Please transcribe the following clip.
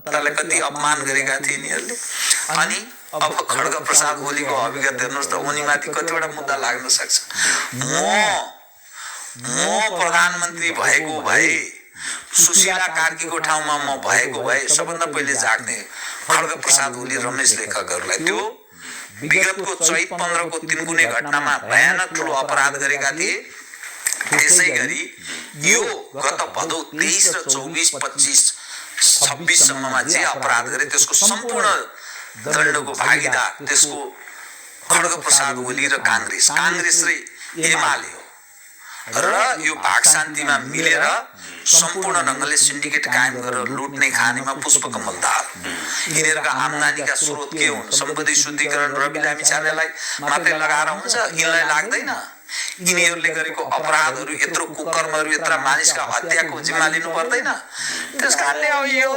जनतालाई कति अपमान गरेका थिए यिनीहरूले। अनि अब खड्ग प्रसाद ओलीको अभिगत हेर्नुहोस् त, उनीमाथि कतिवटा मुद्दा लाग्न सक्छ। म प्रधानमन्त्री भएको भए, सुशीला कार्कीको ठाउँमा म भएको भए सबभन्दा पहिले जाग्ने खड्ग प्रसाद ओली, रमेश लेखकहरूलाई। त्यो विगतको चैत 15 को तिनकुने घटनामा भयानक ठुलो अपराध गरेका थिए। त्यसै गरी यो गत भदौ 23 र 24, 25, 26 सम्ममा जे अपराध गरे त्यसको सम्पूर्ण दण्डको भागीदार त्यसको खड्ग प्रसाद ओली र कांग्रेस र एमाले हो। र यो भाग शान्तिमा मिलेर सम्पूर्ण ढङ्गले सिन्डिकेट कायम गरेर लुट्ने खानेमा पुष्पकमल दाहाल। यिनीहरूका आम्दानीका स्रोत के हुन्? सम्पत्ति शुद्धिकरण रवि लामिछानेलाई मात्रै लगाएर हुन्छ? यिनलाई लाग्दैन? यिनीहरूले गरेको अपराधहरू, यत्रो कुकर्महरू, यत्र मानिसका हत्याको जिम्मा लिनु पर्दैन? त्यसकारणले अब यो